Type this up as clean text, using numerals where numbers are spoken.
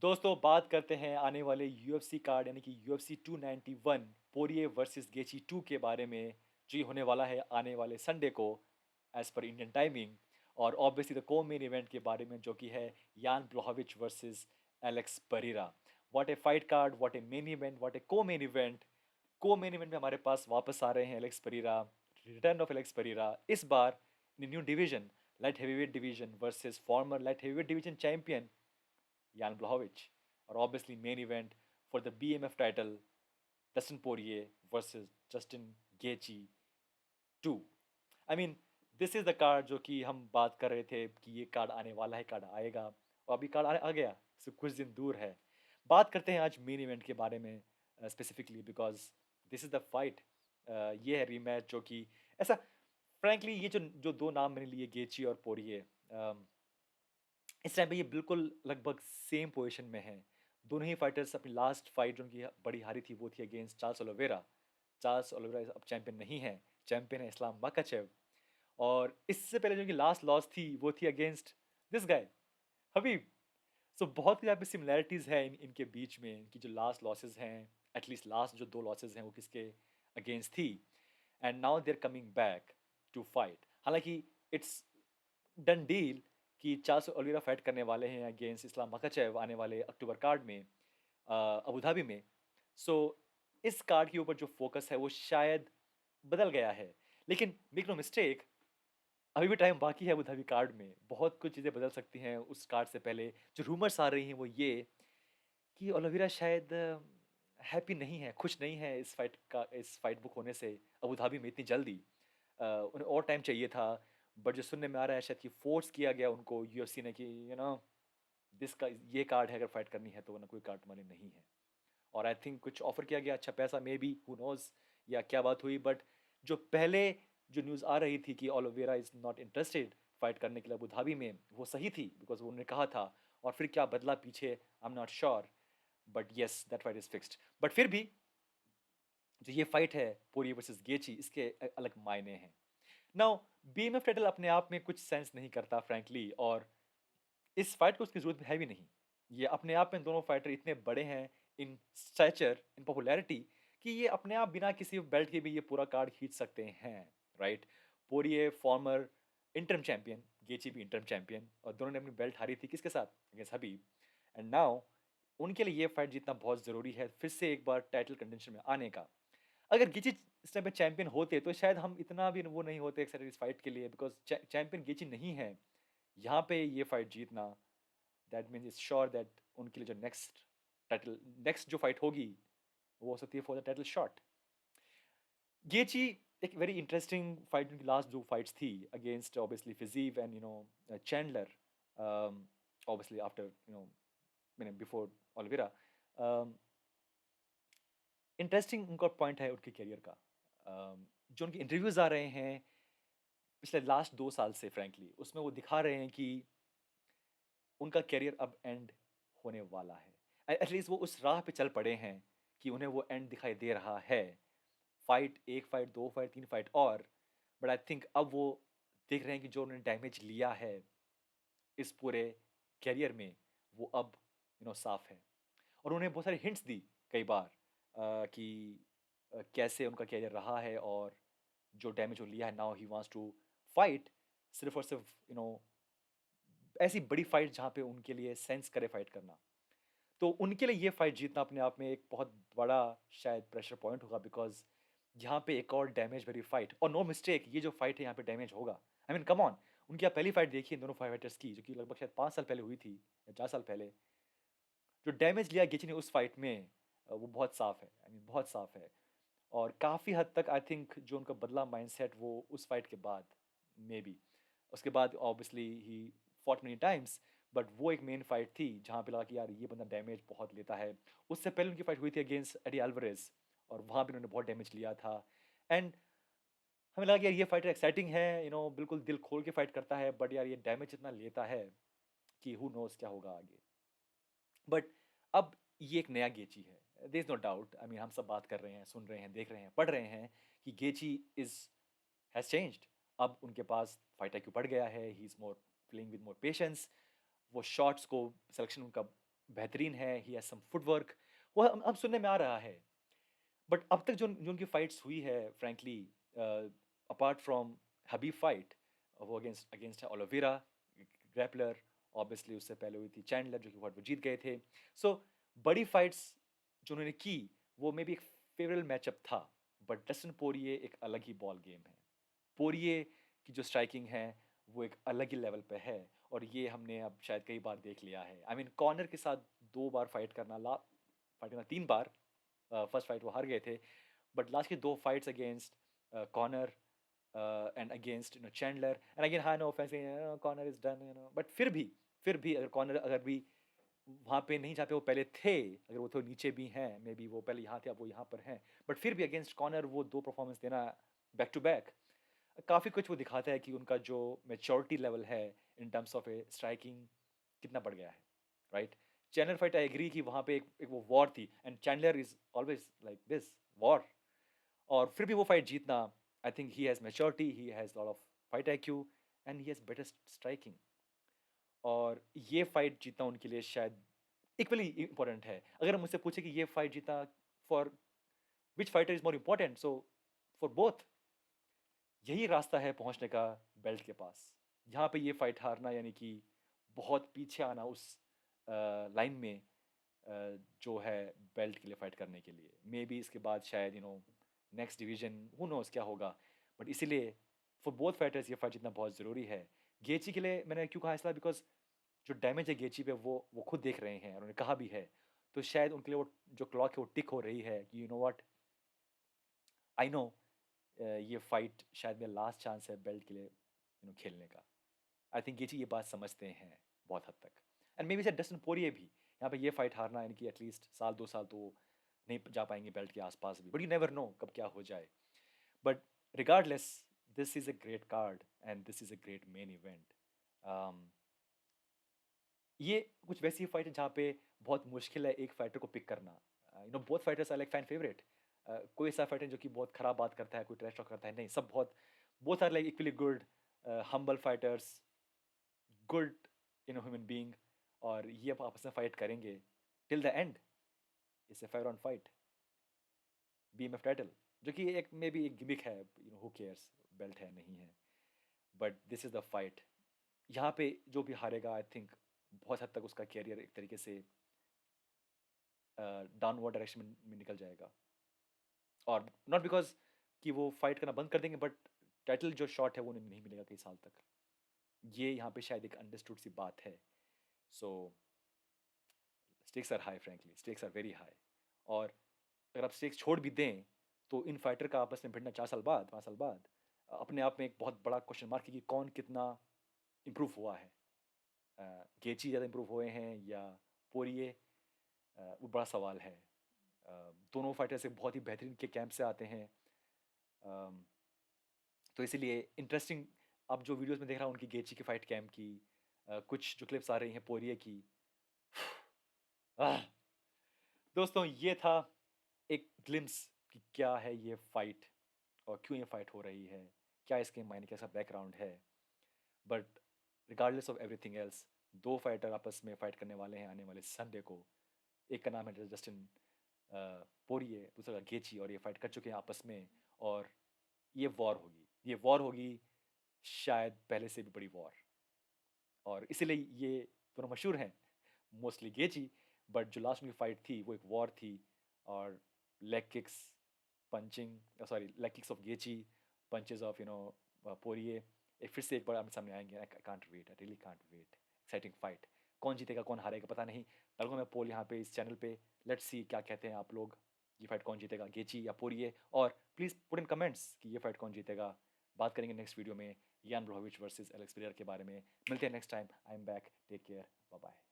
दोस्तों बात करते हैं आने वाले यूएफसी कार्ड यानी कि यूएफसी 291 पोरिये वर्सेस गेची 2 के बारे में जो ये होने वाला है आने वाले संडे को एज पर इंडियन टाइमिंग। और obviously the co main event के बारे में जो कि है Jan Blachowicz versus Alex Pereira. What a fight card, what a main event, what a co main event. Co main event में हमारे पास वापस आ रहे हैं Alex Pereira, return of Alex Pereira, इस बार in new division light heavyweight division versus former light heavyweight division champion Jan Blachowicz, or obviously main event for the BMF title, Dustin Poirier versus Justin Gaethje 2. I mean, this is the card जो कि हम बात कर रहे थे कि ये card आने वाला है, कार्ड आएगा और अभी कार्ड आ गया, सिर्फ कुछ दिन दूर है। बात करते हैं आज मेन इवेंट के बारे में specifically because this is the fight. ये है रीमैच जो कि ऐसा फ्रैंकली ये जो जो दो नाम मैंने लिए गेची और पोरिये, इस टाइम पे ये बिल्कुल लगभग सेम पोजीशन में हैं। दोनों ही फाइटर्स अपनी लास्ट फाइट जो उनकी बड़ी हारी थी वो थी against Charles Oliveira. Charles Oliveira अब चैंपियन नहीं है, चैंपियन है इस्लाम मकाचेव। और इससे पहले जो उनकी लास्ट लॉस थी वो थी अगेंस्ट दिस गाय हबीब। सो बहुत ही यहाँ पे सिमिलैरिटीज़ हैं इनके बीच में। इनकी जो लास्ट लॉसेज हैं, एटलीस्ट लास्ट जो दो लॉसेज हैं वो किसके अगेंस्ट थी, and now they are coming back to fight. हालांकि इट्स डन डील कि चार्ल्स ओलिवेरा फाइट करने वाले हैं अगेंस्ट इस्लाम मकाचेव आने वाले अक्टूबर कार्ड में अबू धाबी में। सो इस कार्ड के ऊपर जो फोकस है वो शायद बदल गया है, लेकिन मेक नो मिस्टेक, अभी भी टाइम बाकी है अबू धाबी कार्ड में। बहुत कुछ चीज़ें बदल सकती हैं उस कार्ड से पहले। जो रूमर्स आ रही हैं वो ये कि ओलिवेरा शायद हैप्पी नहीं है, खुश नहीं है इस फाइट बुक होने से अबू धाबी में इतनी जल्दी। उन्हें और टाइम चाहिए था, बट जो सुनने में आ रहा है शायद कि फोर्स किया गया उनको यूएफसी ने कि दिस का ये कार्ड है, अगर फाइट करनी है तो वरना कोई कार्ड तुम्हारे नहीं है। और आई थिंक कुछ ऑफर किया गया, अच्छा पैसा मे बी, हु नोज या क्या बात हुई। बट जो पहले जो न्यूज़ आ रही थी कि Oliveira is not interested fight करने के लिए अबू धाबी में, वो सही थी बिकॉज उन्होंने कहा था। और फिर क्या बदला पीछे, I am not sure, but yes that fight is fixed. But फिर भी जो ये फाइट है पोरिये वर्सेस गेची, इसके अलग मायने हैं। नाउ बीएमएफ टाइटल अपने आप में कुछ सेंस नहीं करता फ्रैंकली, और इस फाइट को उसकी जरूरत है भी नहीं। ये अपने आप में दोनों फाइटर इतने बड़े हैं इन स्टैचर, इन पॉपुलैरिटी, कि ये अपने आप बिना किसी बेल्ट के भी ये पूरा कार्ड खींच सकते हैं, right. Poirier former interim champion, Gaethje भी इंटरम चैंपियन, और दोनों ने अपनी बेल्ट हारी थी किसके साथ, अगेंस्ट हबीब। एंड नाउ उनके लिए ये फाइट जीतना बहुत ज़रूरी है फिर से एक बार टाइटल कंटेंशन में आने का। अगर गिची इस टाइम पे चैंपियन होते तो शायद हम इतना भी वो नहीं होते एक्साइटेड इस फाइट के लिए, बिकॉज चैंपियन गिची नहीं है। यहाँ पे ये फाइट जीतना, that means is sure that उनके लिए जो नेक्स्ट जो फाइट होगी वो हो सकती है फॉर द टाइटल शॉट। गेची एक वेरी इंटरेस्टिंग फाइट, उनकी लास्ट जो फाइट्स थी against obviously फिजीव and Chandler, obviously after मैंने बिफोर ओलिवेरा। इंटरेस्टिंग उनका पॉइंट है उनके करियर का। जो उनके इंटरव्यूज़ आ रहे हैं पिछले लास्ट 2 साल से फ्रैंकली, उसमें वो दिखा रहे हैं कि उनका करियर अब एंड होने वाला है। एटलीस्ट वो उस राह पे चल पड़े हैं कि उन्हें वो एंड दिखाई दे रहा है। फाइट, एक फाइट, दो फाइट, तीन फाइट और, बट आई थिंक अब वो देख रहे हैं कि जो उन्होंने डैमेज लिया है इस पूरे करियर में वो अब साफ है। और उन्हें बहुत सारी हिंट्स दी कई बार कि कैसे उनका करियर रहा है और जो डैमेज वो लिया है, now he wants to fight सिर्फ और सिर्फ ऐसी बड़ी फाइट जहाँ पे उनके लिए सेंस करे फाइट करना। तो उनके लिए ये फाइट जीतना अपने आप में एक बहुत बड़ा शायद प्रेशर पॉइंट होगा, बिकॉज यहाँ पे एक और डैमेज भरी फाइट, और नो मिस्टेक ये जो फाइट है यहाँ पे डैमेज होगा। आई मीन कम ऑन, उनकी आप पहली फाइट देखिए इन दोनों फाइटर्स की, जो कि लगभग शायद 5 साल पहले हुई थी या 4 साल पहले। जो डैमेज लिया गेची ने उस फाइट में वो बहुत साफ है, आई मीन बहुत साफ है। और काफ़ी हद तक आई थिंक जो उनका बदला माइंडसेट वो उस फाइट के बाद, मे बी उसके बाद obviously he fought many times, but वो एक मेन फाइट थी जहाँ पे लगा कि यार ये बंदा डैमेज बहुत लेता है। उससे पहले उनकी फाइट हुई थी अगेंस्ट एडी अल्वारेज, और वहाँ भी उन्होंने बहुत डैमेज लिया था। एंड हमें लगा कि यार ये फाइटर एक्साइटिंग है, बिल्कुल दिल खोल के फाइट करता है, बट यार ये डैमेज इतना लेता है कि हु नोस क्या होगा आगे। बट अब ये एक नया गेची है, there is no doubt. I mean हम सब बात कर रहे हैं, सुन रहे हैं, देख रहे हैं, पढ़ रहे हैं कि गेची इज हैज़ चेंज्ड। अब उनके पास फाइट आईक्यू बढ़ गया है, he is more playing with more patience. वो शॉट्स को सिलेक्शन उनका बेहतरीन है, ही हैज़ सम फुटवर्क, वो अब सुनने में आ रहा है। बट अब तक जो जो उनकी फाइट्स हुई है frankly, apart from Khabib fight, वो against against Oliveira, grappler, obviously उससे पहले हुई थी चैंडलर जो कि वो जीत गए थे। सो बड़ी फाइट्स जो उन्होंने की वो मे बी एक फेवरेबल मैचअप था, बट डस्टिन पोरिये एक अलग ही बॉल गेम है। पोरिये की जो स्ट्राइकिंग है वो एक अलग ही लेवल पे है, और ये हमने अब शायद कई बार देख लिया है। आई मीन कॉर्नर के साथ 2 बार फाइट करना 3 बार, फर्स्ट फाइट वो हार गए थे, बट लास्ट की 2 fights against Conor and against Chandler, and again हाँ no offense, Conor is done but फिर भी अगर कॉर्नर अगर भी वहाँ पे नहीं जहाँ पे वो पहले थे, अगर वो तो नीचे भी हैं, मे बी वो पहले यहाँ थे अब वो यहाँ पर हैं, बट फिर भी अगेंस्ट कॉर्नर वो 2 परफॉर्मेंस देना बैक टू बैक, काफ़ी कुछ वो दिखाता है कि उनका जो मेच्योरिटी लेवल है in terms of a striking कितना बढ़ गया है, right. Chandler fight I agree कि वहाँ पे एक वो वॉर थी, and Chandler is always like this war, और फिर भी वो फाइट जीतना, I think he has maturity, he has lot of fight IQ, and he has better striking, और ये फाइट जीतना उनके लिए शायद इक्वली इंपॉर्टेंट है। अगर मुझसे पूछे कि ये फाइट जीतना for which fighter is more important, so for both, यही रास्ता है पहुंचने का बेल्ट के पास। यहाँ पे ये फाइट हारना यानी कि बहुत पीछे आना उस लाइन में, जो है बेल्ट के लिए फाइट करने के लिए। मे बी इसके बाद शायद नेक्स्ट डिवीजन हु नोस क्या होगा, बट इसीलिए फॉर बोथ फाइटर्स ये फाइट जीतना बहुत ज़रूरी है। गेची के लिए मैंने क्यों कहा इसलिए बिकॉज जो डैमेज है गेची पे वो खुद देख रहे हैं और उन्होंने कहा भी है, तो शायद उनके लिए वो जो क्लॉक है वो टिक हो रही है कि you know what, I know ये फाइट शायद मेरा लास्ट चांस है बेल्ट के लिए खेलने का। आई थिंक गेची ये बात समझते हैं बहुत हद तक, एंड मे बी शायद डस्टिन पोरिये भी यहाँ पे ये फाइट हारना यानी कि एटलीस्ट साल 2 साल तो नहीं जा पाएंगे बेल्ट के आसपास भी, बट यू नेवर नो कब क्या हो जाए। But regardless, this is a great card and this is a great main event. ये कुछ वैसी फाइट है जहाँ पे बहुत मुश्किल है एक फाइटर को पिक करना। Both fighters are like fan favourite. कोई ऐसा फाइटर जो कि बहुत खराब बात करता है, कोई ट्रैश टॉक करता है, नहीं, सब बहुत, both are like equally good, humble fighters, good human being, और ये अब आपस में फाइट करेंगे till the end. It's a fire on fight, BMF title, जो कि एक मे बी एक गिमिक है, हु केयर्स बेल्ट है नहीं है, but this is the fight. यहाँ पे जो भी हारेगा आई थिंक बहुत हद तक उसका कैरियर एक तरीके से डाउनवर्ड डायरेक्शन में निकल जाएगा, और नॉट बिकॉज कि वो फाइट करना बंद कर देंगे, बट टाइटल जो शॉट है वो उन्हें नहीं मिलेगा कई साल तक। ये यहाँ पे शायद एक अंडरस्टूड सी बात है। So stakes are high, frankly stakes are very high, और अगर आप स्टेक्स छोड़ भी दें तो इन फाइटर का आपस में भिड़ना 4 साल बाद 5 साल बाद अपने आप में एक बहुत बड़ा क्वेश्चन मार्क है कि कौन कितना इम्प्रूव हुआ है। गेची ज़्यादा इम्प्रूव हुए हैं या पोरिये, वो बड़ा सवाल है। दोनों फाइटर से बहुत ही बेहतरीन के कैंप से आते हैं, अम, तो इसीलिए इंटरेस्टिंग। अब जो वीडियोस में देख रहा हूँ उनकी गेची की फाइट कैंप की, कुछ जो क्लिप्स आ रही हैं पोरिये की, आह! दोस्तों ये था एक ग्लिम्स कि क्या है ये फाइट और क्यों ये फाइट हो रही है, क्या इसके मायने कैसा बैकग्राउंड है। But regardless of everything else, 2 fighter आपस में फाइट करने वाले हैं आने वाले संडे को। एक का नाम है जस्टिन पोरिये, दूसरा का गेची, और ये फाइट कर चुके हैं आपस में, और ये वॉर होगी शायद पहले से भी बड़ी वॉर, और इसीलिए ये दोनों मशहूर हैं, मोस्टली गेची, बट जो लास्ट में फाइट थी वो एक वॉर थी, और leg kicks, punching sorry leg kicks of Gaethje, punches of Poirier, एक फिर से एक बार आमने सामने आएंगे। I can't wait, I really can't wait, exciting fight. कौन जीतेगा कौन हारेगा पता नहीं, डालूंगा मैं पोल यहाँ पे इस चैनल पे, लेट्स सी क्या कहते हैं आप लोग, ये फाइट कौन जीतेगा, गेची या पोरिये, और प्लीज़ पुट इन कमेंट्स कि ये फाइट कौन जीतेगा। बात करेंगे नेक्स्ट वीडियो में यान ब्लॉविच वर्सेस एलेक्स पेरेरा के बारे में। मिलते हैं next time, I am back, take care, bye bye.